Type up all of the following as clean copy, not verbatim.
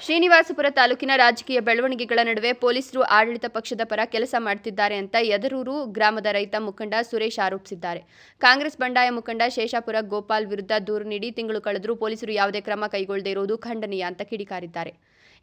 ಶ್ರೀನಿವಾಸಪುರ ತಾಲೂಕಿನ ರಾಜಕೀಯ ಬೆಳವಣಿಗೆಗಳ ನಡುವೆ ಪೊಲೀಸರು ಆಡಳಿತ ಪಕ್ಷದ ಪರ ಕೆಲಸ ಮಾಡುತ್ತಿದ್ದಾರೆ ಅಂತ ಯದರೂರು ಗ್ರಾಮದ ರೈತ ಮುಖಂಡ ಸುರೇಶ್ ಆರೋಪಿಸಿದ್ದಾರೆ. ಕಾಂಗ್ರೆಸ್ ಬಂಡಾಯ ಮುಖಂಡ ಶೇಷಾಪುರ ಗೋಪಾಲ್ ವಿರುದ್ಧ ದೂರು ನೀಡಿ ತಿಂಗಳು ಕಳೆದರೂ ಪೊಲೀಸರು ಯಾವುದೇ ಕ್ರಮ ಕೈಗೊಳ್ಳದೇ ಇರುವುದು ಖಂಡನೀಯ ಅಂತ ಕಿಡಿಕಾರಿದ್ದಾರೆ.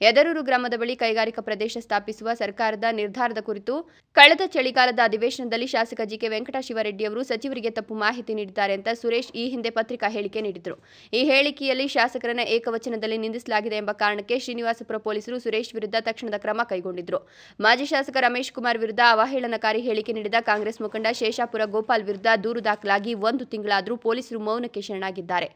ಯದರೂರು ಗ್ರಾಮದ ಬಳಿ ಕೈಗಾರಿಕಾ ಪ್ರದೇಶ ಸ್ಥಾಪಿಸುವ ಸರ್ಕಾರದ ನಿರ್ಧಾರದ ಕುರಿತು ಕಳೆದ ಚಳಿಗಾಲದ ಅಧಿವೇಶನದಲ್ಲಿ ಶಾಸಕ ಜಿಕೆ ವೆಂಕಟಶಿವರೆಡ್ಡಿ ಅವರು ಸಚಿವರಿಗೆ ತಪ್ಪು ಮಾಹಿತಿ ನೀಡಿದ್ದಾರೆ ಅಂತ ಸುರೇಶ್ ಈ ಹಿಂದೆ ಪತ್ರಿಕಾ ಹೇಳಿಕೆ ನೀಡಿದರು. ಈ ಹೇಳಿಕೆಯಲ್ಲಿ ಶಾಸಕರನ್ನ ಏಕವಚನದಲ್ಲಿ ನಿಂದಿಸಲಾಗಿದೆ ಎಂಬ ಕಾರಣಕ್ಕೆ ಶ್ರೀನಿವಾಸಪುರ ಪೊಲೀಸರು ಸುರೇಶ್ ವಿರುದ್ಧ ತಕ್ಷಣದ ಕ್ರಮ ಕೈಗೊಂಡಿದ್ದರು. ಮಾಜಿ ಶಾಸಕ ರಮೇಶ್ ಕುಮಾರ್ ವಿರುದ್ಧ ಅವಹೇಳನಕಾರಿ ಹೇಳಿಕೆ ನೀಡಿದ ಕಾಂಗ್ರೆಸ್ ಮುಖಂಡ ಶೇಷಾಪುರ ಗೋಪಾಲ್ ವಿರುದ್ಧ ದೂರು ದಾಖಲಾಗಿ 1 ತಿಂಗಳಾದರೂ ಪೊಲೀಸರು ಮೌನಕ್ಕೆ ಶರಣಾಗಿದ್ದಾರೆ.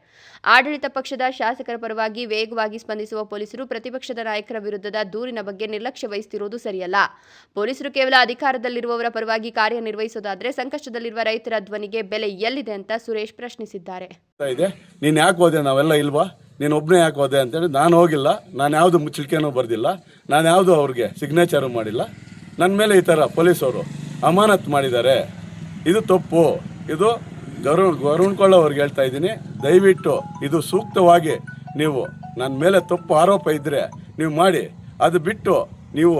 ಆಡಳಿತ ಪಕ್ಷದ ಶಾಸಕರ ಪರವಾಗಿ ವೇಗವಾಗಿ ಸ್ಪಂದಿಸುವ ಪೊಲೀಸರು ಪ್ರತಿಪಕ್ಷದ ನಾಯಕರ ವಿರುದ್ಧದ ದೂರಿನ ಬಗ್ಗೆ ನಿರ್ಲಕ್ಷ್ಯ ವಹಿಸುತ್ತಿರುವುದು ಸರಿಯಲ್ಲ. ಪೊಲೀಸರು ಕೇವಲ ಅಧಿಕಾರದಲ್ಲಿರುವವರ ಪರವಾಗಿ ಕಾರ್ಯನಿರ್ವಹಿಸೋದಾದ್ರೆ ಸಂಕಷ್ಟದಲ್ಲಿರುವ ರೈತರ ಧ್ವನಿಗೆ ಬೆಲೆ ಎಲ್ಲಿದೆ ಅಂತ ಸುರೇಶ್ ಪ್ರಶ್ನಿಸಿದ್ದಾರೆ. ನೀನು ಯಾಕೆ ಹೋದೆ, ನಾವೆಲ್ಲ ಇಲ್ವಾ, ನೀನು ಒಬ್ಬನೇ ಯಾಕೆ ಹೋದೆ ಅಂತೇಳಿ ನಾನು ಹೋಗಿಲ್ಲ. ನಾನು ಯಾವುದು ಮುಚ್ಚಳಿಕೆನೂ ಬರ್ದಿಲ್ಲ, ನಾನು ಯಾವುದು ಅವ್ರಿಗೆ ಸಿಗ್ನೇಚರು ಮಾಡಿಲ್ಲ. ನನ್ನ ಮೇಲೆ ಈ ಥರ ಪೊಲೀಸವರು ಅಮಾನತ್ ಮಾಡಿದ್ದಾರೆ. ಇದು ತಪ್ಪು. ಇದು ಗೌರವಕೊಳ್ಳೋವ್ರಿಗೆ ಹೇಳ್ತಾ ಇದ್ದೀನಿ, ದಯವಿಟ್ಟು ಇದು ಸೂಕ್ತವಾಗಿ ನೀವು ನನ್ನ ಮೇಲೆ ತಪ್ಪು ಆರೋಪ ಇದ್ದರೆ ನೀವು ಮಾಡಿ. ಅದು ಬಿಟ್ಟು ನೀವು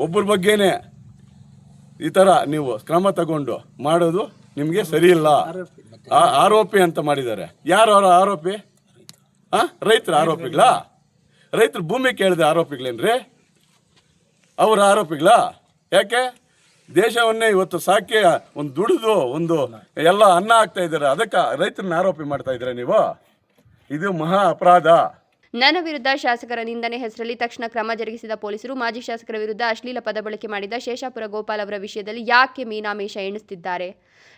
ಒಬ್ಬರ ಬಗ್ಗೆನೇ ಈ ಥರ ನೀವು ಕ್ರಮ ತಗೊಂಡು ಮಾಡೋದು ನಿಮಗೆ ಸರಿಯಿಲ್ಲ. ಆರೋಪಿ ಅಂತ ಮಾಡಿದ್ದಾರೆ. ಯಾರು ಅವರ ಆರೋಪಿ? ರೈತರ ಆರೋಪಿಗಳಾ? ರೈತರು ಭೂಮಿ ಕೇಳಿದ ಆರೋಪಿಗಳೇನ್ರಿ? ಅವರ ಆರೋಪಿಗಳಾ? ಯಾಕೆ ದೇಶವನ್ನೇ ಇವತ್ತು ಸಾಕಿ ಒಂದು ದುಡಿದು ಒಂದು ಎಲ್ಲ ಅನ್ನ ಹಾಕ್ತಾ ಇದ್ದಾರೆ, ಅದಕ್ಕೆ ರೈತರನ್ನ ಆರೋಪಿ ಮಾಡ್ತಾ ಇದ್ದಾರೆ ನೀವು? ಇದು ಮಹಾ ಅಪರಾಧ. ನನ್ನ ವಿರುದ್ಧ ಶಾಸಕರ ನಿಂದನೆ ಹೆಸರಲ್ಲಿ ತಕ್ಷಣ ಕ್ರಮ ಜರುಗಿಸಿದ ಪೊಲೀಸರು ಮಾಜಿ ಶಾಸಕರ ವಿರುದ್ಧ ಅಶ್ಲೀಲ ಪದ ಬಳಕೆ ಮಾಡಿದ ಶೇಷಾಪುರ ಗೋಪಾಲ್ ಅವರ ವಿಷಯದಲ್ಲಿ ಯಾಕೆ ಮೀನಾಮೇಷ ಎಣಿಸುತ್ತಿದ್ದಾರೆ?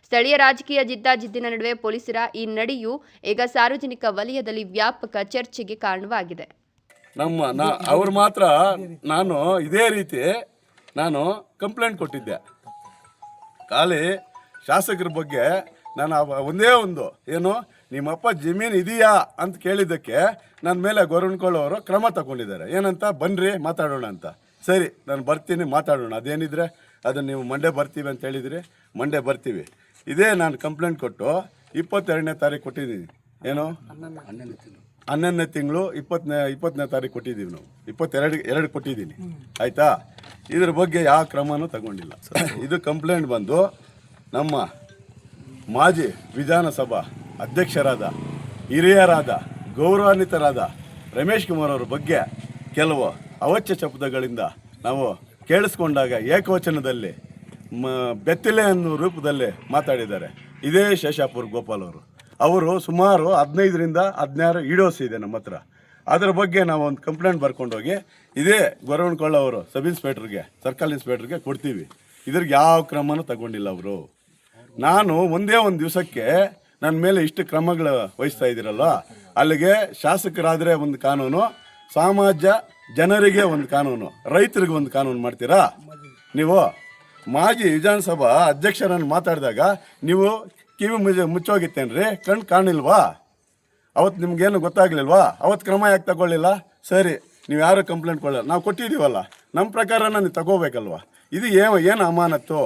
ಸ್ಥಳೀಯ ರಾಜಕೀಯ ಜಿದ್ದಾಜಿದ್ದಿನ ನಡುವೆ ಪೊಲೀಸರ ಈ ನಡೆಯು ಈಗ ಸಾರ್ವಜನಿಕ ವಲಯದಲ್ಲಿ ವ್ಯಾಪಕ ಚರ್ಚೆಗೆ ಕಾರಣವಾಗಿದೆ. ಅವ್ರು ಮಾತ್ರ ನಾನು ಇದೇ ರೀತಿ ನಾನು ಕಂಪ್ಲೇಂಟ್ ಕೊಟ್ಟಿದ್ದೆ. ಖಾಲಿ ಶಾಸಕರ ಬಗ್ಗೆ ನಾನು ಒಂದೇ ಒಂದು ಏನು ನಿಮ್ಮಪ್ಪ ಜಮೀನು ಇದೆಯಾ ಅಂತ ಕೇಳಿದ್ದಕ್ಕೆ ನನ್ನ ಮೇಲೆ ಗೌರವಕೊಳ್ಳೋರು ಕ್ರಮ ತಗೊಂಡಿದ್ದಾರೆ. ಏನಂತ, ಬನ್ನಿರಿ ಮಾತಾಡೋಣ ಅಂತ. ಸರಿ, ನಾನು ಬರ್ತೀನಿ, ಮಾತಾಡೋಣ. ಅದೇನಿದ್ರೆ ಅದನ್ನು ನೀವು ಮಂಡೇ ಬರ್ತೀವಿ ಅಂತ ಹೇಳಿದ್ರಿ, ಮಂಡೇ ಬರ್ತೀವಿ. ಇದೇ ನಾನು ಕಂಪ್ಲೇಂಟ್ ಕೊಟ್ಟು 22ನೇ ತಾರೀಕು ಕೊಟ್ಟಿದ್ದೀನಿ. ಏನು 11ನೇ ತಿಂಗಳು 20ನೇ ತಾರೀಕು ಕೊಟ್ಟಿದ್ದೀವಿ. ನಾವು 22 ಕೊಟ್ಟಿದ್ದೀನಿ. ಆಯಿತಾ? ಇದ್ರ ಬಗ್ಗೆ ಯಾವ ಕ್ರಮನೂ ತಗೊಂಡಿಲ್ಲ. ಇದು ಕಂಪ್ಲೇಂಟ್ ಬಂದು ನಮ್ಮ ಮಾಜಿ ವಿಧಾನಸಭಾ ಅಧ್ಯಕ್ಷರಾದ ಹಿರಿಯರಾದ ಗೌರವಾನ್ವಿತರಾದ ರಮೇಶ್ ಕುಮಾರ್ ಅವರ ಬಗ್ಗೆ ಕೆಲವು ಅವಾಚ್ಯ ಶಬ್ದಗಳಿಂದ ನಾವು ಕೇಳಿಸ್ಕೊಂಡಾಗ ಏಕವಚನದಲ್ಲಿ ಬೆತ್ತಲೆ ಅನ್ನೋ ರೂಪದಲ್ಲಿ ಮಾತಾಡಿದ್ದಾರೆ. ಇದೇ ಶೇಷಾಪುರ ಗೋಪಾಲ್ ಅವರು ಸುಮಾರು 15ರಿಂದ 16 ವಿಡಿಯೋಸ್ ಇದೆ ನಮ್ಮ ಹತ್ರ. ಅದರ ಬಗ್ಗೆ ನಾವು ಒಂದು ಕಂಪ್ಲೇಂಟ್ ಬರ್ಕೊಂಡೋಗಿ ಇದೇ ಗೌರವಕೊಳ್ಳೋರು ಸಬ್ ಇನ್ಸ್ಪೆಕ್ಟ್ರಿಗೆ, ಸರ್ಕಲ್ ಇನ್ಸ್ಪೆಕ್ಟ್ರಿಗೆ ಕೊಡ್ತೀವಿ. ಇದ್ರಿಗೆ ಯಾವ ಕ್ರಮನೂ ತಗೊಂಡಿಲ್ಲ ಅವರು. ನಾನು ಒಂದೇ ಒಂದು ದಿವಸಕ್ಕೆ ನನ್ನ ಮೇಲೆ ಇಷ್ಟು ಕ್ರಮಗಳು ವಹಿಸ್ತಾ ಇದ್ದೀರಲ್ಲ, ಅಲ್ಲಿಗೆ ಶಾಸಕರಾದರೆ ಒಂದು ಕಾನೂನು, ಸಮಾಜ ಜನರಿಗೆ ಒಂದು ಕಾನೂನು, ರೈತರಿಗೆ ಒಂದು ಕಾನೂನು ಮಾಡ್ತೀರಾ ನೀವು? ಮಾಜಿ ವಿಧಾನಸಭಾ ಅಧ್ಯಕ್ಷರನ್ನು ಮಾತಾಡಿದಾಗ ನೀವು ಕಿವಿ ಮುಚ್ಚೋಗಿತ್ತೇನ್ರಿ? ಕಣ್ಣು ಕಾಣಿಲ್ವಾ? ಅವತ್ತು ನಿಮ್ಗೇನು ಗೊತ್ತಾಗ್ಲಿಲ್ವಾ? ಅವತ್ತು ಕ್ರಮ ಯಾಕೆ ತಗೊಳ್ಳಿಲ್ಲ? ಸರಿ, ನೀವು ಯಾರು ಕಂಪ್ಲೇಂಟ್ ಕೊಡಲ್ಲ, ನಾವು ಕೊಟ್ಟಿದ್ದೀವಲ್ಲ, ನಮ್ಮ ಪ್ರಕಾರ ನೀವು ತಗೋಬೇಕಲ್ವ? ಇದು ಏನು ಅಮಾನತ್ತು?